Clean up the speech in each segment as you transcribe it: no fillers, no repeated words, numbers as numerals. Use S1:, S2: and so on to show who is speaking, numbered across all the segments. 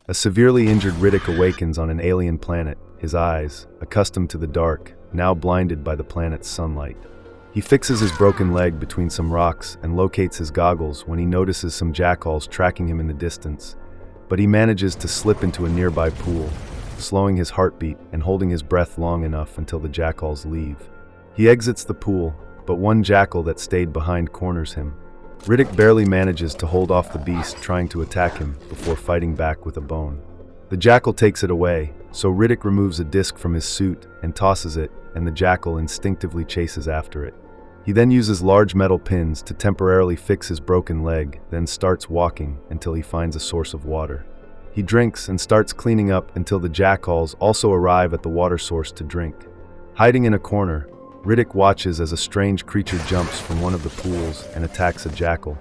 S1: A severely injured Riddick awakens on an alien planet, his eyes, accustomed to the dark, now blinded by the planet's sunlight. He fixes his broken leg between some rocks and locates his goggles when he notices some jackals tracking him in the distance, but he manages to slip into a nearby pool, slowing his heartbeat and holding his breath long enough until the jackals leave. He exits the pool, but one jackal that stayed behind corners him. Riddick barely manages to hold off the beast trying to attack him before fighting back with a bone. The jackal takes it away, so Riddick removes a disc from his suit and tosses it, and the jackal instinctively chases after it. He then uses large metal pins to temporarily fix his broken leg, then starts walking until he finds a source of water. He drinks and starts cleaning up until the jackals also arrive at the water source to drink. Hiding in a corner, Riddick watches as a strange creature jumps from one of the pools and attacks a jackal,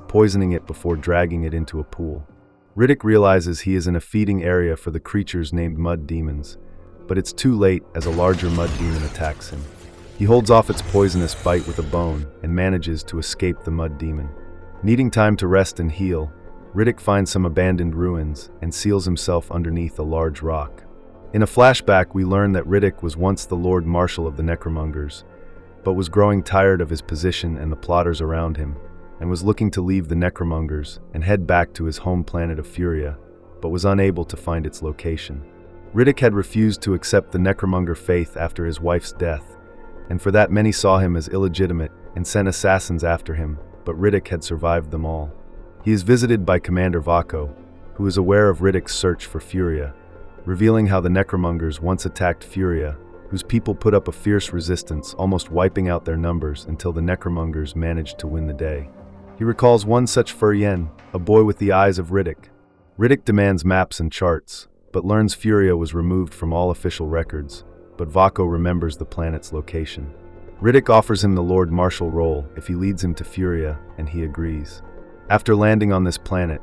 S1: poisoning it before dragging it into a pool. Riddick realizes he is in a feeding area for the creatures named mud demons, but it's too late as a larger mud demon attacks him. He holds off its poisonous bite with a bone and manages to escape the mud demon. Needing time to rest and heal, Riddick finds some abandoned ruins and seals himself underneath a large rock. In a flashback, we learn that Riddick was once the Lord Marshal of the Necromongers, but was growing tired of his position and the plotters around him, and was looking to leave the Necromongers and head back to his home planet of Furia, but was unable to find its location. Riddick had refused to accept the Necromonger faith after his wife's death, and for that many saw him as illegitimate and sent assassins after him, but Riddick had survived them all. He is visited by Commander Vako, who is aware of Riddick's search for Furia, revealing how the Necromongers once attacked Furia, whose people put up a fierce resistance, almost wiping out their numbers until the Necromongers managed to win the day. He recalls one such Furyen, a boy with the eyes of Riddick. Riddick demands maps and charts, but learns Furia was removed from all official records, but Vako remembers the planet's location. Riddick offers him the Lord Marshal role if he leads him to Furia, and he agrees. After landing on this planet,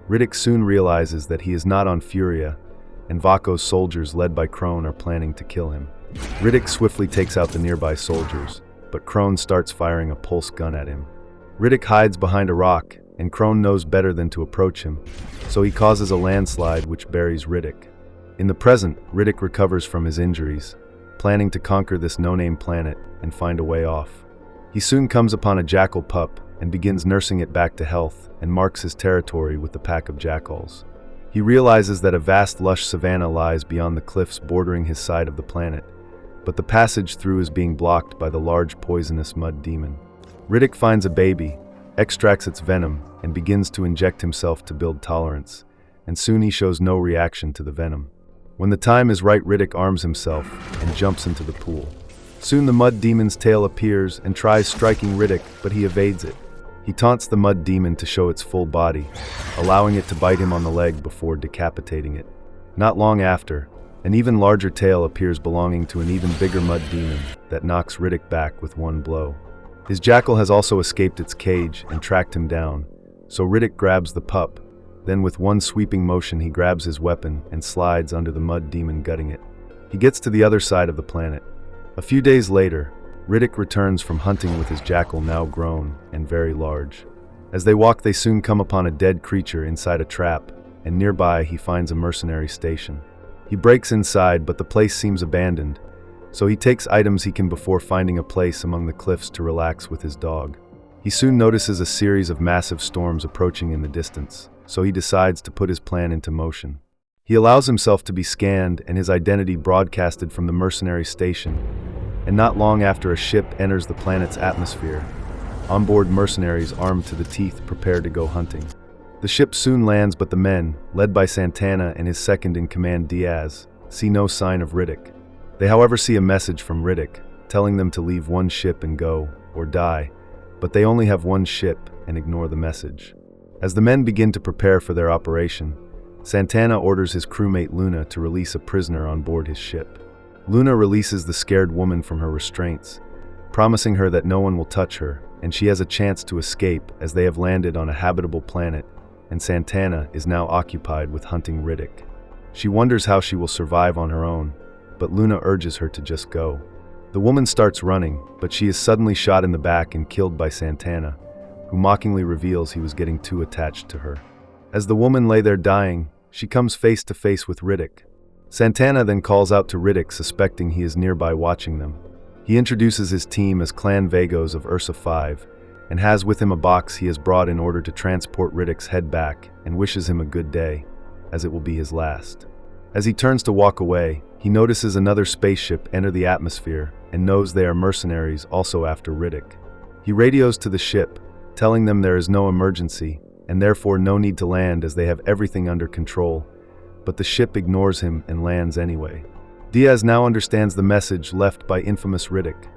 S1: Riddick soon realizes that he is not on Furia, and Vako's soldiers led by Crone are planning to kill him. Riddick swiftly takes out the nearby soldiers, but Crone starts firing a pulse gun at him. Riddick hides behind a rock, and Crone knows better than to approach him, so he causes a landslide which buries Riddick. In the present, Riddick recovers from his injuries, planning to conquer this no-name planet and find a way off. He soon comes upon a jackal pup and begins nursing it back to health and marks his territory with the pack of jackals. He realizes that a vast lush savanna lies beyond the cliffs bordering his side of the planet, but the passage through is being blocked by the large poisonous mud demon. Riddick finds a baby, extracts its venom, and begins to inject himself to build tolerance, and soon he shows no reaction to the venom. When the time is right, Riddick arms himself and jumps into the pool. Soon the mud demon's tail appears and tries striking Riddick, but he evades it. He taunts the mud demon to show its full body, allowing it to bite him on the leg before decapitating it. Not long after, an even larger tail appears belonging to an even bigger mud demon that knocks Riddick back with one blow. His jackal has also escaped its cage and tracked him down, so Riddick grabs the pup. Then with one sweeping motion he grabs his weapon and slides under the mud demon, gutting it. He gets to the other side of the planet. A few days later, Riddick returns from hunting with his jackal now grown and very large. As they walk, they soon come upon a dead creature inside a trap, and nearby he finds a mercenary station. He breaks inside, but the place seems abandoned, so he takes items he can before finding a place among the cliffs to relax with his dog. He soon notices a series of massive storms approaching in the distance, so he decides to put his plan into motion. He allows himself to be scanned and his identity broadcasted from the mercenary station, and not long after a ship enters the planet's atmosphere. Onboard mercenaries armed to the teeth prepare to go hunting. The ship soon lands, but the men, led by Santana and his second-in-command Diaz, see no sign of Riddick. They however see a message from Riddick, telling them to leave one ship and go, or die, but they only have one ship and ignore the message. As the men begin to prepare for their operation, Santana orders his crewmate Luna to release a prisoner on board his ship. Luna releases the scared woman from her restraints, promising her that no one will touch her, and she has a chance to escape as they have landed on a habitable planet, and Santana is now occupied with hunting Riddick. She wonders how she will survive on her own, but Luna urges her to just go. The woman starts running, but she is suddenly shot in the back and killed by Santana, who mockingly reveals he was getting too attached to her. As the woman lay there dying, she comes face to face with Riddick. Santana then calls out to Riddick, suspecting he is nearby watching them. He introduces his team as Clan Vagos of Ursa 5, and has with him a box he has brought in order to transport Riddick's head back, and wishes him a good day, as it will be his last. As he turns to walk away, he notices another spaceship enter the atmosphere and knows they are mercenaries also after Riddick. He radios to the ship, telling them there is no emergency and therefore no need to land as they have everything under control, but the ship ignores him and lands anyway. Diaz now understands the message left by infamous Riddick.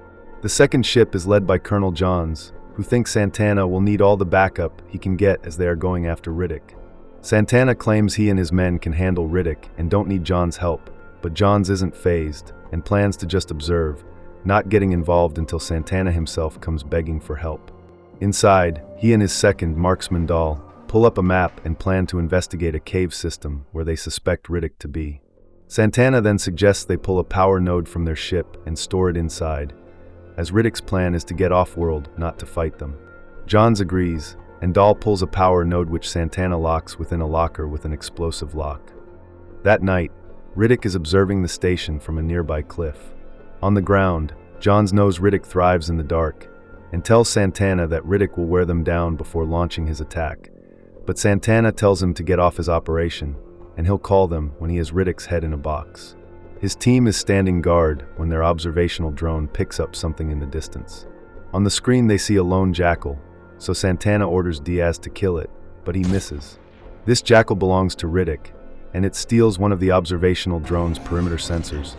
S1: The second ship is led by Colonel Johns, who thinks Santana will need all the backup he can get as they are going after Riddick. Santana claims he and his men can handle Riddick and don't need Johns' help, but Johns isn't fazed and plans to just observe, not getting involved until Santana himself comes begging for help. Inside, he and his second, marksman Dahl, pull up a map and plan to investigate a cave system where they suspect Riddick to be. Santana then suggests they pull a power node from their ship and store it inside, as Riddick's plan is to get off-world, not to fight them. Johns agrees, and Dahl pulls a power node which Santana locks within a locker with an explosive lock. That night, Riddick is observing the station from a nearby cliff. On the ground, Johns knows Riddick thrives in the dark, and tells Santana that Riddick will wear them down before launching his attack. But Santana tells him to get off his operation, and he'll call them when he has Riddick's head in a box. His team is standing guard when their observational drone picks up something in the distance. On the screen they see a lone jackal, so Santana orders Diaz to kill it, but he misses. This jackal belongs to Riddick, and it steals one of the observational drone's perimeter sensors,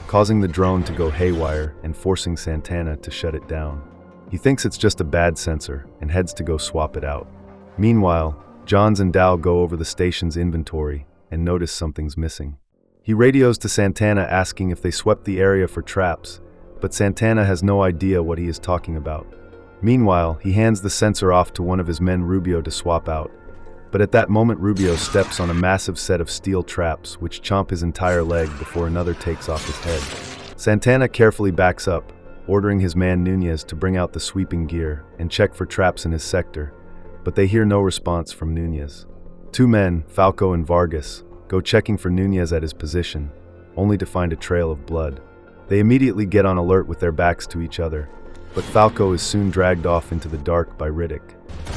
S1: causing the drone to go haywire and forcing Santana to shut it down. He thinks it's just a bad sensor and heads to go swap it out. Meanwhile, Johns and Dahl go over the station's inventory and notice something's missing. He radios to Santana asking if they swept the area for traps, but Santana has no idea what he is talking about. Meanwhile, he hands the sensor off to one of his men, Rubio, to swap out, but at that moment Rubio steps on a massive set of steel traps which chomp his entire leg before another takes off his head. Santana carefully backs up, ordering his man Nunez to bring out the sweeping gear and check for traps in his sector, but they hear no response from Nunez. Two men, Falco and Vargas, go checking for Nunez at his position, only to find a trail of blood. They immediately get on alert with their backs to each other, but Falco is soon dragged off into the dark by Riddick.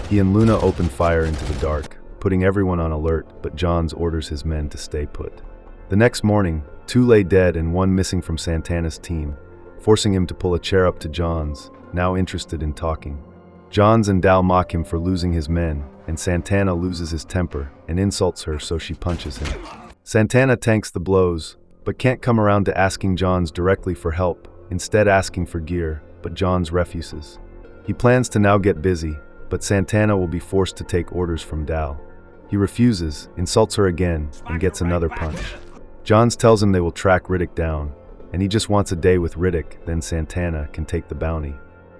S1: He and Luna open fire into the dark, putting everyone on alert, but Johns orders his men to stay put. The next morning, two lay dead and one missing from Santana's team, forcing him to pull a chair up to Johns, now interested in talking. Johns and Dahl mock him for losing his men, and Santana loses his temper and insults her, so she punches him. Santana tanks the blows, but can't come around to asking Johns directly for help, instead asking for gear, but Johns refuses. He plans to now get busy, but Santana will be forced to take orders from Dahl. He refuses, insults her again, and gets another punch. Johns tells him they will track Riddick down, and he just wants a day with Riddick, then Santana can take the bounty.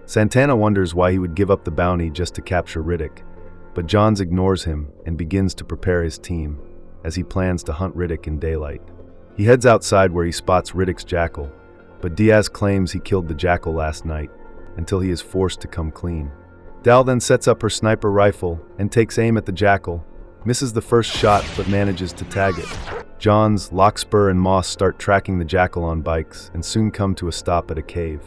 S1: Santana wonders why he would give up the bounty just to capture Riddick, but Johns ignores him and begins to prepare his team, as he plans to hunt Riddick in daylight. He heads outside where he spots Riddick's jackal, but Diaz claims he killed the jackal last night, until he is forced to come clean. Dahl then sets up her sniper rifle and takes aim at the jackal, misses the first shot but manages to tag it. Johns, Lockspur, and Moss start tracking the jackal on bikes and soon come to a stop at a cave.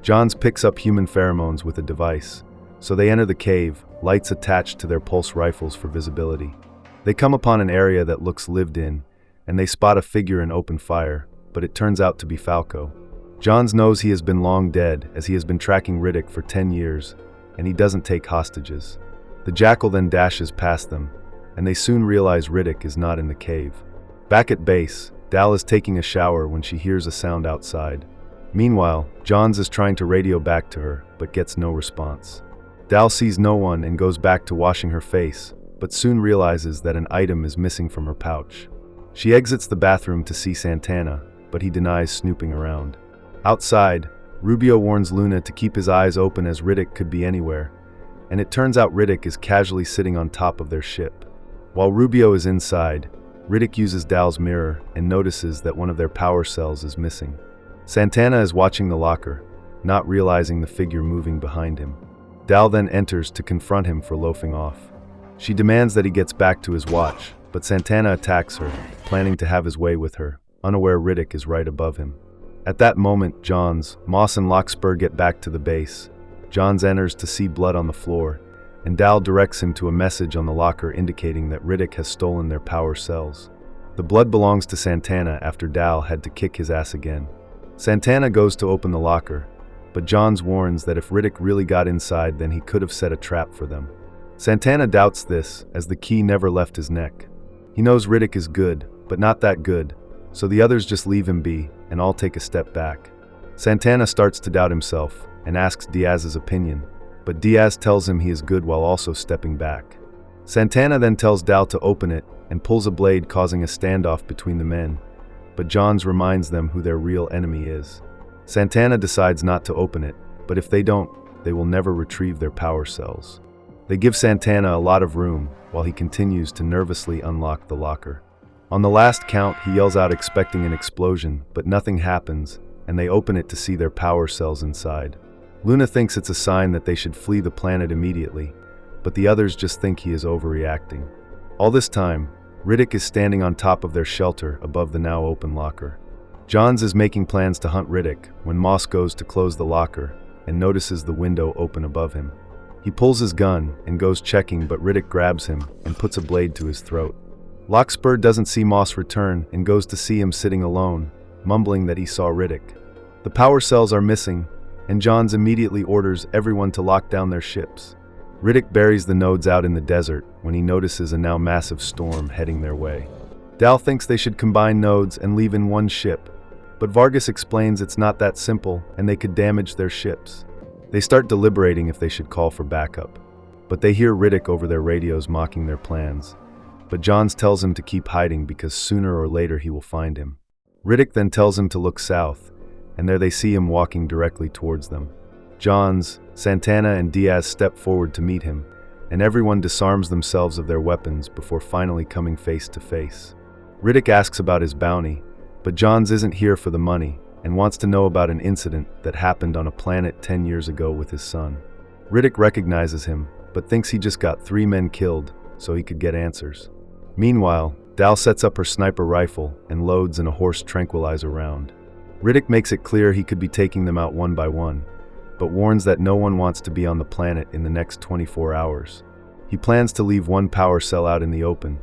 S1: Johns picks up human pheromones with a device, so they enter the cave, lights attached to their pulse rifles for visibility. They come upon an area that looks lived in, and they spot a figure and open fire, but it turns out to be Falco. Johns knows he has been long dead as he has been tracking Riddick for 10 years, and he doesn't take hostages. The jackal then dashes past them, and they soon realize Riddick is not in the cave. Back at base, Dahl is taking a shower when she hears a sound outside. Meanwhile, Johns is trying to radio back to her, but gets no response. Dahl sees no one and goes back to washing her face, but soon realizes that an item is missing from her pouch. She exits the bathroom to see Santana, but he denies snooping around. Outside, Rubio warns Luna to keep his eyes open as Riddick could be anywhere, and it turns out Riddick is casually sitting on top of their ship. While Rubio is inside, Riddick uses Dahl's mirror and notices that one of their power cells is missing. Santana is watching the locker, not realizing the figure moving behind him. Dahl then enters to confront him for loafing off. She demands that he gets back to his watch, but Santana attacks her, planning to have his way with her, unaware Riddick is right above him. At that moment, Johns, Moss and Larkspur get back to the base. Johns enters to see blood on the floor, and Dal directs him to a message on the locker indicating that Riddick has stolen their power cells. The blood belongs to Santana after Dal had to kick his ass again. Santana goes to open the locker, but Johns warns that if Riddick really got inside, then he could have set a trap for them. Santana doubts this, as the key never left his neck. He knows Riddick is good, but not that good, so the others just leave him be, and all take a step back. Santana starts to doubt himself, and asks Diaz's opinion, but Diaz tells him he is good while also stepping back. Santana then tells Dal to open it, and pulls a blade, causing a standoff between the men, but Johns reminds them who their real enemy is. Santana decides not to open it, but if they don't, they will never retrieve their power cells. They give Santana a lot of room, while he continues to nervously unlock the locker. On the last count, he yells out expecting an explosion, but nothing happens, and they open it to see their power cells inside. Luna thinks it's a sign that they should flee the planet immediately, but the others just think he is overreacting. All this time, Riddick is standing on top of their shelter above the now open locker. Johns is making plans to hunt Riddick when Moss goes to close the locker and notices the window open above him. He pulls his gun and goes checking, but Riddick grabs him and puts a blade to his throat. Larkspur doesn't see Moss return and goes to see him sitting alone, mumbling that he saw Riddick. The power cells are missing, and Johns immediately orders everyone to lock down their ships. Riddick buries the nodes out in the desert when he notices a now massive storm heading their way. Dal thinks they should combine nodes and leave in one ship, but Vargas explains it's not that simple and they could damage their ships. They start deliberating if they should call for backup, but they hear Riddick over their radios mocking their plans. But Johns tells him to keep hiding because sooner or later he will find him. Riddick then tells him to look south, and there they see him walking directly towards them. Johns, Santana, and Diaz step forward to meet him, and everyone disarms themselves of their weapons before finally coming face to face. Riddick asks about his bounty, but Johns isn't here for the money and wants to know about an incident that happened on a planet 10 years ago with his son. Riddick recognizes him, but thinks he just got 3 men killed so he could get answers. Meanwhile, Dal sets up her sniper rifle and loads in a horse tranquilizer round. Riddick makes it clear he could be taking them out one by one, but warns that no one wants to be on the planet in the next 24 hours. He plans to leave one power cell out in the open,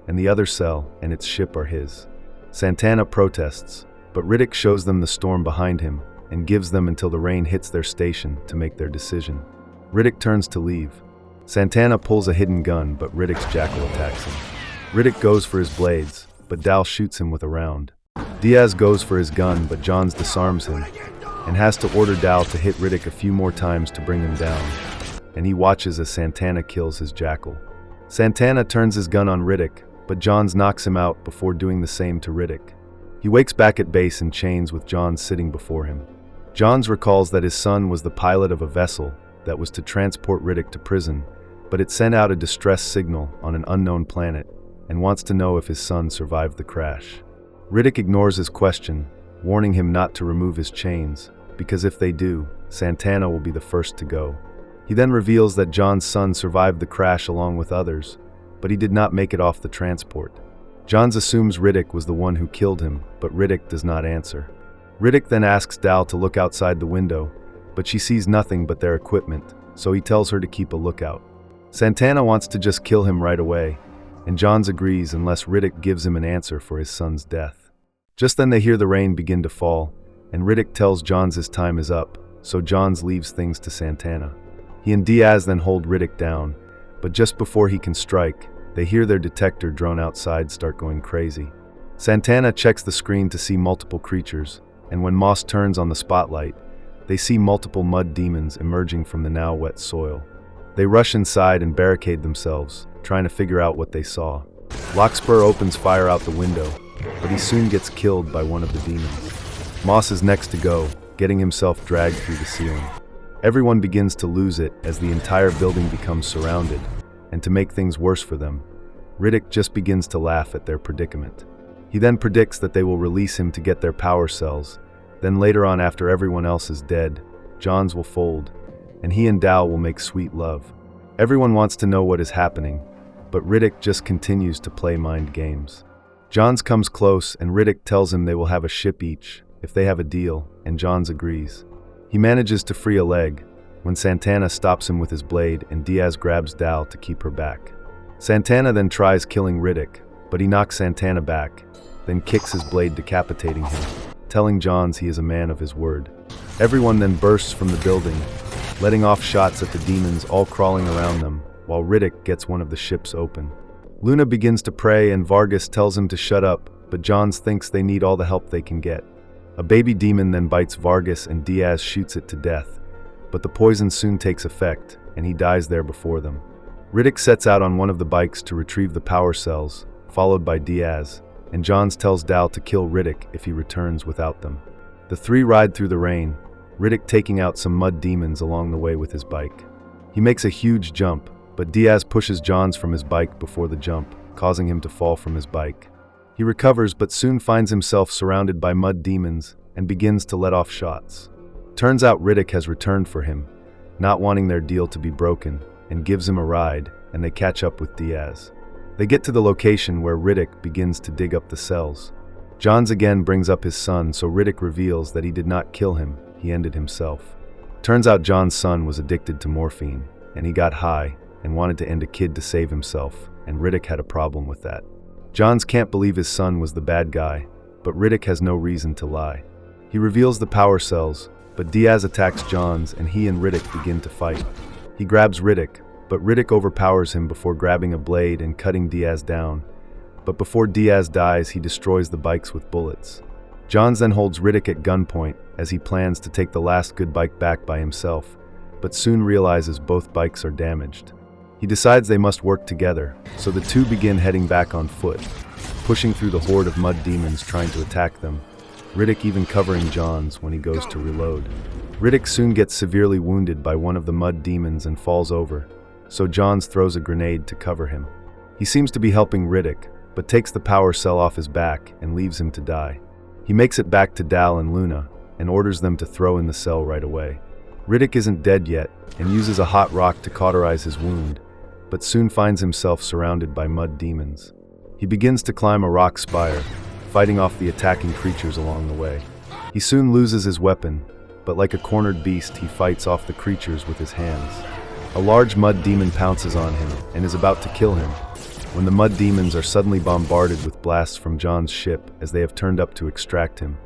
S1: and the other cell and its ship are his. Santana protests, but Riddick shows them the storm behind him and gives them until the rain hits their station to make their decision. Riddick turns to leave. Santana pulls a hidden gun, but Riddick's jackal attacks him. Riddick goes for his blades, but Dal shoots him with a round. Diaz goes for his gun, but Johns disarms him and has to order Dal to hit Riddick a few more times to bring him down, and he watches as Santana kills his jackal. Santana turns his gun on Riddick, but Johns knocks him out before doing the same to Riddick. He wakes back at base in chains with Johns sitting before him. Johns recalls that his son was the pilot of a vessel that was to transport Riddick to prison, but it sent out a distress signal on an unknown planet and wants to know if his son survived the crash. Riddick ignores his question, warning him not to remove his chains, because if they do, Santana will be the first to go. He then reveals that John's son survived the crash along with others, but he did not make it off the transport. Johns assumes Riddick was the one who killed him, but Riddick does not answer. Riddick then asks Dal to look outside the window, but she sees nothing but their equipment, so he tells her to keep a lookout. Santana wants to just kill him right away, and Johns agrees unless Riddick gives him an answer for his son's death. Just then they hear the rain begin to fall, and Riddick tells Johns his time is up, so Johns leaves things to Santana. He and Diaz then hold Riddick down, but just before he can strike, they hear their detector drone outside start going crazy. Santana checks the screen to see multiple creatures, and when Moss turns on the spotlight, they see multiple mud demons emerging from the now wet soil. They rush inside and barricade themselves, trying to figure out what they saw. Larkspur opens fire out the window, but he soon gets killed by one of the demons. Moss is next to go, getting himself dragged through the ceiling. Everyone begins to lose it as the entire building becomes surrounded, and to make things worse for them, Riddick just begins to laugh at their predicament. He then predicts that they will release him to get their power cells. Then later on, after everyone else is dead, Johns will fold, and he and Dal will make sweet love. Everyone wants to know what is happening, but Riddick just continues to play mind games. Johns comes close and Riddick tells him they will have a ship each if they have a deal, and Johns agrees. He manages to free a leg when Santana stops him with his blade and Diaz grabs Dal to keep her back. Santana then tries killing Riddick, but he knocks Santana back, then kicks his blade, decapitating him, telling Johns he is a man of his word. Everyone then bursts from the building, letting off shots at the demons all crawling around them, while Riddick gets one of the ships open. Luna begins to pray and Vargas tells him to shut up, but Johns thinks they need all the help they can get. A baby demon then bites Vargas and Diaz shoots it to death, but the poison soon takes effect, and he dies there before them. Riddick sets out on one of the bikes to retrieve the power cells, followed by Diaz, and Johns tells Dal to kill Riddick if he returns without them. The three ride through the rain, Riddick taking out some mud demons along the way with his bike. He makes a huge jump, but Diaz pushes Johns from his bike before the jump, causing him to fall from his bike. He recovers but soon finds himself surrounded by mud demons and begins to let off shots. Turns out Riddick has returned for him, not wanting their deal to be broken, and gives him a ride, and they catch up with Diaz. They get to the location where Riddick begins to dig up the cells. Johns again brings up his son, so Riddick reveals that he did not kill him, he ended himself. Turns out John's son was addicted to morphine, and he got high and wanted to end a kid to save himself, and Riddick had a problem with that. Johns can't believe his son was the bad guy, but Riddick has no reason to lie. He reveals the power cells, but Diaz attacks Johns and he and Riddick begin to fight. He grabs Riddick, but Riddick overpowers him before grabbing a blade and cutting Diaz down. But before Diaz dies, he destroys the bikes with bullets. Johns then holds Riddick at gunpoint as he plans to take the last good bike back by himself, but soon realizes both bikes are damaged. He decides they must work together, so the two begin heading back on foot, pushing through the horde of mud demons trying to attack them, Riddick even covering Johns when he goes to reload. Riddick soon gets severely wounded by one of the mud demons and falls over, so Johns throws a grenade to cover him. He seems to be helping Riddick, but takes the power cell off his back and leaves him to die. He makes it back to Dal and Luna, and orders them to throw in the cell right away. Riddick isn't dead yet, and uses a hot rock to cauterize his wound, but soon finds himself surrounded by mud demons. He begins to climb a rock spire, fighting off the attacking creatures along the way. He soon loses his weapon, but like a cornered beast, he fights off the creatures with his hands. A large mud demon pounces on him and is about to kill him, when the mud demons are suddenly bombarded with blasts from John's ship as they have turned up to extract him,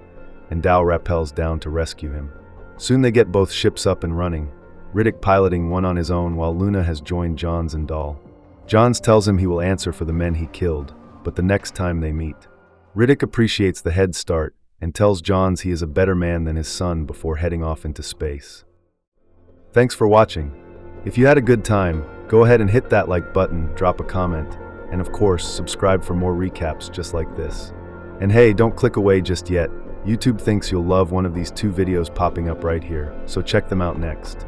S1: and Dal rappels down to rescue him. Soon they get both ships up and running, Riddick piloting one on his own while Luna has joined Johns and Dal. Johns tells him he will answer for the men he killed, but the next time they meet. Riddick appreciates the head start and tells Johns he is a better man than his son before heading off into space. Thanks for watching. If you had a good time, go ahead and hit that like button, drop a comment, and of course, subscribe for more recaps just like this. And hey, don't click away just yet. YouTube thinks you'll love one of these two videos popping up right here, so check them out next.